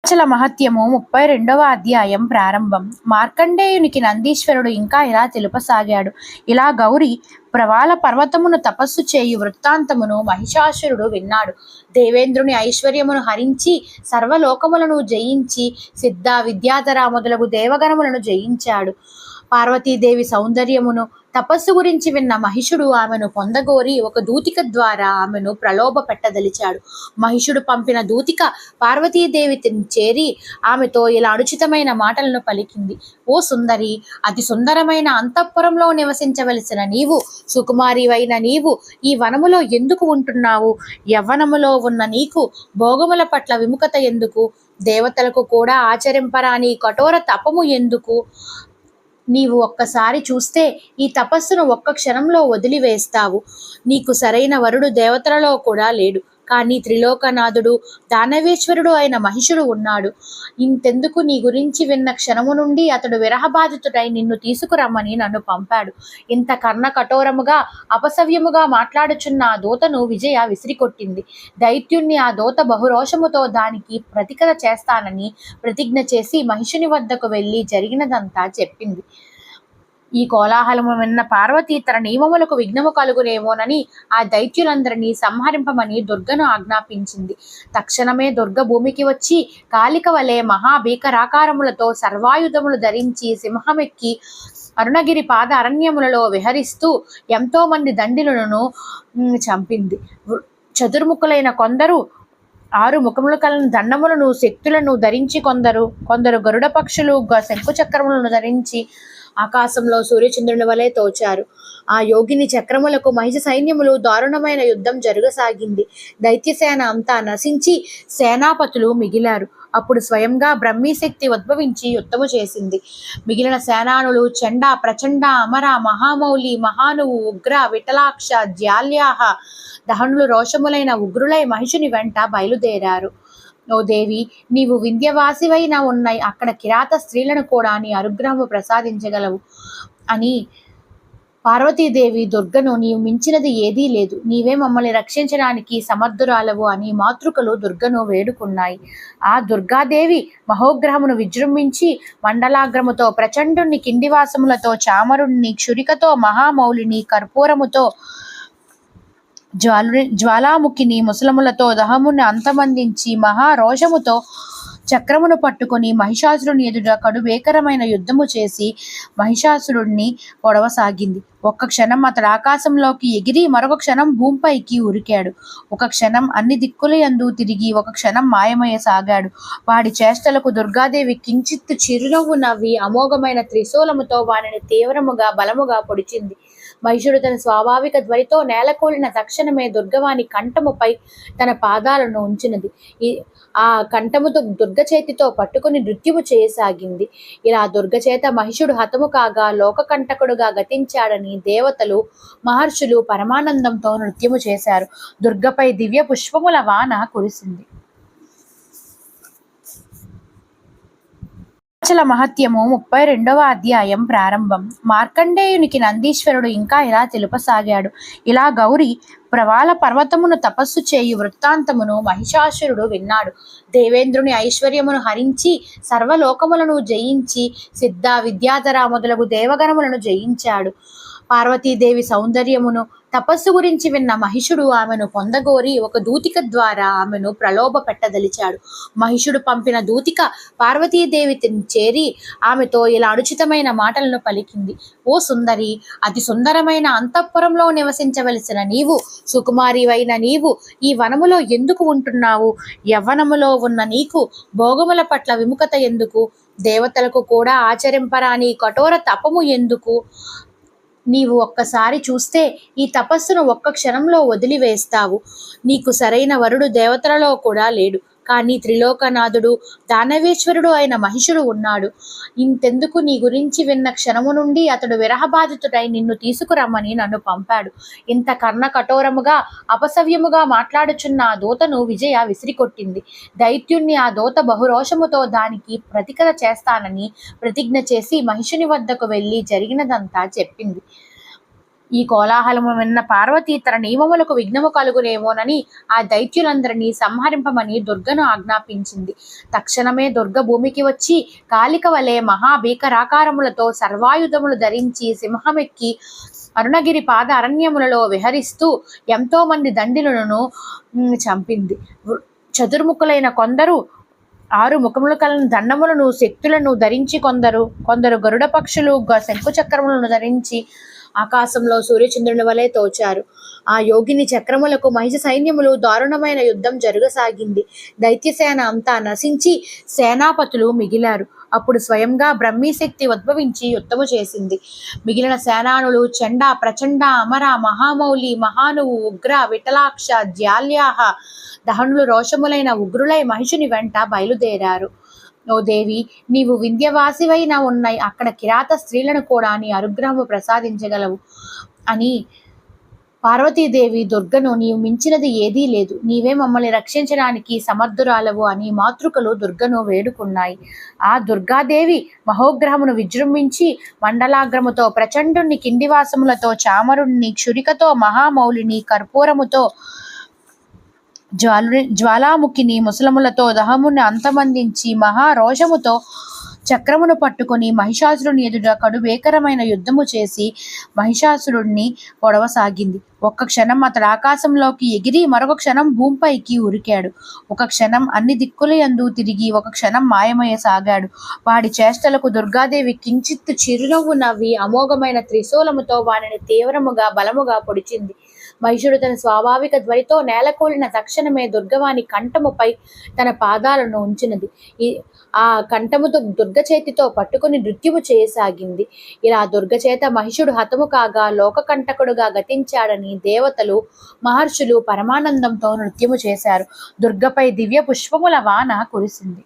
అచల మహత్యము 32వ అధ్యాయం ప్రారంభం. మార్కండేయునికి నందీశ్వరుడు ఇంకా ఇలా తెలుపసాగాడు. ఇలా గౌరి ప్రవాళ పర్వతమును తపస్సు చేయు వృత్తాంతమును మహిషాసురుడు విన్నాడు. దేవేంద్రుని ఐశ్వర్యమును హరించి సర్వలోకములను జయించి సిద్ధ విద్యాధర మొదలగు దేవగణములను జయించాడు. పార్వతీదేవి సౌందర్యమును తపస్సు గురించి విన్న మహిషుడు ఆమెను పొందగోరి ఒక దూతిక ద్వారా ఆమెను ప్రలోభ పెట్టదలిచాడు. మహిషుడు పంపిన దూతిక పార్వతీదేవి చేరి ఆమెతో ఇలా అనుచితమైన మాటలను పలికింది. ఓ సుందరి, అతి సుందరమైన అంతఃపురంలో నివసించవలసిన నీవు, సుకుమారివైన నీవు ఈ వనములో ఎందుకు ఉంటున్నావు? యవ్వనములో ఉన్న నీకు భోగముల పట్ల విముఖత ఎందుకు? దేవతలకు కూడా ఆచరింపరాని కఠోర తపము ఎందుకు? నీవు ఒక్కసారి చూస్తే ఈ తపస్సును ఒక్క క్షణంలో వదిలివేస్తావు. నీకు సరైన వరుడు దేవతలలో కూడా లేడు, కానీ త్రిలోకనాథుడు దానవేశ్వరుడు అయిన మహిషుడు ఉన్నాడు. ఇంతెందుకు, నీ గురించి విన్న క్షణము నుండి అతడు విరహబాధితుడై నిన్ను తీసుకురమ్మని నన్ను పంపాడు. ఇంత కర్ణ కఠోరముగా అపసవ్యముగా మాట్లాడుచున్న ఆ దూతను విజయ విసిరికొట్టింది. దైత్యుణ్ణి ఆ దూత బహురోషముతో దానికి ప్రతికర చేస్తానని ప్రతిజ్ఞ చేసి మహిషుని వద్దకు వెళ్ళి జరిగినదంతా చెప్పింది. ఈ కోలాహలము విన్న పార్వతి తన నియమములకు విఘ్నము కలుగునేమోనని ఆ దైత్యులందరినీ సంహరింపమని దుర్గను ఆజ్ఞాపించింది. తక్షణమే దుర్గ భూమికి వచ్చి కాళిక వలె మహాభీకరాకారములతో సర్వాయుధములు ధరించి సింహమెక్కి అరుణగిరి పాద అరణ్యములలో విహరిస్తూ ఎంతో మంది దండిలను చంపింది. చతుర్ముఖులైన కొందరు 6 ముఖములు కలిగిన దండములను శక్తులను ధరించి కొందరు గరుడ పక్షులు శంకుచక్రములను ధరించి ఆకాశంలో సూర్యచంద్రుని వలె తోచారు. ఆ యోగిని చక్రములకు మహిష సైన్యములు దారుణమైన యుద్ధం జరగసాగింది. దైత్యసేన అంతా నశించి సేనాపతులు మిగిలారు. అప్పుడు స్వయంగా బ్రహ్మీశక్తి ఉద్భవించి యుద్ధము చేసింది. మిగిలిన సేనానులు చండ, ప్రచండ, అమర, మహామౌలి, మహానువు, ఉగ్ర, విఠలాక్ష, జ్యాల్యాహ దహనులు రోషములైన ఉగ్రులై మహిషుని వెంట బయలుదేరారు. ఓ దేవి, నీవు వింధ్యవాసివైన ఉన్నాయి అక్కడ కిరాత స్త్రీలను కూడా నీ అనుగ్రహము ప్రసాదించగలవు అని పార్వతీదేవి దుర్గను, నీవు మించినది ఏదీ లేదు, నీవే మమ్మల్ని రక్షించడానికి సమర్థురాలవు అని మాతృకలు దుర్గను వేడుకున్నాయి. ఆ దుర్గాదేవి మహోగ్రహమును విజృంభించి మండలాగ్రముతో ప్రచండుణ్ణి, కిండివాసములతో చామరుణ్ణి, క్షురికతో మహామౌలిని, కర్పూరముతో జ్వాలాముఖిని, ముసలములతో దహముని అంతమందించి మహారోషముతో చక్రమును పట్టుకొని మహిషాసురుని ఎదుట కడుభేకరమైన యుద్ధము చేసి మహిషాసురుణ్ణి పొడవసాగింది. ఒక్క క్షణం అతడు ఆకాశంలోకి ఎగిరి మరొక క్షణం భూమిపైకి ఉరికాడు. ఒక క్షణం అన్ని దిక్కులయందు తిరిగి ఒక క్షణం మాయమయ్యసాగాడు. వాడి చేష్టలకు దుర్గాదేవి కించిత్తు చిరునవ్వు నవ్వి అమోఘమైన త్రిశూలముతో వానిని తీవ్రముగా బలముగా పొడిచింది. మహిషుడు తన స్వాభావిక ధ్వనితో నేలకూలిన తక్షణమే దుర్గవాని కంఠముపై తన పాదాలను ఉంచినది. ఆ కంఠముతో దుర్గ చేతితో పట్టుకుని నృత్యము చేయసాగింది. ఇలా దుర్గచేత మహిషుడు హతము కాగా లోకకంటకుడుగా గతించాడని దేవతలు, మహర్షులు పరమానందంతో నృత్యము చేశారు. దుర్గపై దివ్య పుష్పముల వాన కురిసింది. అచల మహత్యము 32వ అధ్యాయం ప్రారంభం. మార్కండేయునికి నందీశ్వరుడు ఇంకా ఇలా తెలుపసాగాడు. ఇలా గౌరి ప్రవాళ పర్వతమును తపస్సు చేయు వృత్తాంతమును మహిషాసురుడు విన్నాడు. దేవేంద్రుని ఐశ్వర్యమును హరించి సర్వలోకములను జయించి సిద్ధ విద్యాధర మొదలగు దేవగణములను జయించాడు. పార్వతీదేవి సౌందర్యమును తపస్సు గురించి విన్న మహిషుడు ఆమెను పొందగోరి ఒక దూతిక ద్వారా ఆమెను ప్రలోభ పెట్టదలిచాడు. మహిషుడు పంపిన దూతిక పార్వతీదేవి చేరి ఆమెతో ఇలా అనుచితమైన మాటలను పలికింది. ఓ సుందరి, అతి సుందరమైన అంతఃపురంలో నివసించవలసిన నీవు, సుకుమారివైన నీవు ఈ వనములో ఎందుకు ఉంటున్నావు? యవ్వనములో ఉన్న నీకు భోగముల పట్ల విముఖత ఎందుకు? దేవతలకు కూడా ఆచరింపరాని కఠోర తపము ఎందుకు? నీవు ఒక్కసారి చూస్తే ఈ తపస్సును ఒక్క క్షణంలో వదిలివేస్తావు. నీకు సరైన వరుడు దేవతలలో కూడా లేడు, కానీ త్రిలోకనాథుడు దానవేశ్వరుడు అయిన మహిషుడు ఉన్నాడు. ఇంతెందుకు, నీ గురించి విన్న క్షణము నుండి అతడు విరహబాధితుడై నిన్ను తీసుకురమ్మని నన్ను పంపాడు. ఇంత కర్ణ కఠోరముగా అపసవ్యముగా మాట్లాడుచున్న ఆ దూతను విజయ విసిరికొట్టింది. దైత్యుణ్ణి ఆ దూత బహురోషముతో దానికి ప్రతికర చేస్తానని ప్రతిజ్ఞ చేసి మహిషుని వద్దకు వెళ్ళి జరిగినదంతా చెప్పింది. ఈ కోలాహలము విన్న పార్వతి తన నియమములకు విఘ్నము కలుగునేమోనని ఆ దైత్యులందరినీ సంహరింపమని దుర్గను ఆజ్ఞాపించింది. తక్షణమే దుర్గ భూమికి వచ్చి కాళిక వలె మహాభీకరాకారములతో సర్వాయుధములు ధరించి సింహమెక్కి అరుణగిరి పాద అరణ్యములలో విహరిస్తూ ఎంతో మంది దండిలను చంపింది. చతుర్ముఖులైన కొందరు 6 ముఖములు కలిగిన దండములను శక్తులను ధరించి కొందరు గరుడ పక్షులు శంకుచక్రములను ధరించి ఆకాశంలో సూర్యచంద్రుని వలె తోచారు. ఆ యోగిని చక్రములకు మహిష సైన్యములు దారుణమైన యుద్ధం జరగసాగింది. దైత్యసేన అంతా నశించి సేనాపతులు మిగిలారు. అప్పుడు స్వయంగా బ్రహ్మీశక్తి ఉద్భవించి యుద్ధము చేసింది. మిగిలిన సేనానులు చండ, ప్రచండ, అమర, మహామౌలి, మహానువు, ఉగ్ర, విఠలాక్ష, జ్యాల్యాహ, దహనులు రోషములైన ఉగ్రులై మహిషుని వెంట బయలుదేరారు. ఓ దేవి, నీవు వింధ్యవాసివైన ఉన్నాయి అక్కడ కిరాత స్త్రీలను కూడా నీ అనుగ్రహము ప్రసాదించగలవు అని పార్వతీదేవి దుర్గను నీవు మించినది ఏదీ లేదు, నీవే మమ్మల్ని రక్షించడానికి సమర్థురాలవు అని మాతృకలు దుర్గను వేడుకున్నాయి. ఆ దుర్గాదేవి మహోగ్రహమును విజృంభించి మండలాగ్రముతో ప్రచండుణ్ణి, కిండివాసములతో చామరుణ్ణి, క్షురికతో మహామౌలిని, కర్పూరముతో జ్వాలాముఖిని, ముసలములతో దహముని అంతమందించి మహారోషముతో చక్రమును పట్టుకొని మహిషాసురుని ఎదుట కడుభేకరమైన యుద్ధము చేసి మహిషాసురుణ్ణి పొడవసాగింది. ఒక్క క్షణం అతడు ఆకాశంలోకి ఎగిరి మరొక క్షణం భూమిపైకి ఉరికాడు. ఒక క్షణం అన్ని దిక్కులయందు తిరిగి ఒక క్షణం మాయమయ్యసాగాడు. వాడి చేష్టలకు దుర్గాదేవి కించిత్తు చిరునవ్వు నవ్వి అమోఘమైన త్రిశూలముతో వానిని తీవ్రముగా బలముగా పొడిచింది. మహిషుడు తన స్వాభావిక ధ్వనితో నేలకూలిన తక్షణమే దుర్గవాని కంఠముపై తన పాదాలను ఉంచినది. ఆ కంఠముతో దుర్గ చేతితో పట్టుకుని నృత్యము చేయసాగింది. ఇలా దుర్గచేత మహిషుడు హతము కాగా లోకకంటకుడుగా గతించాడని దేవతలు, మహర్షులు పరమానందంతో నృత్యము చేశారు. దుర్గపై దివ్య పుష్పముల వాన కురిసింది.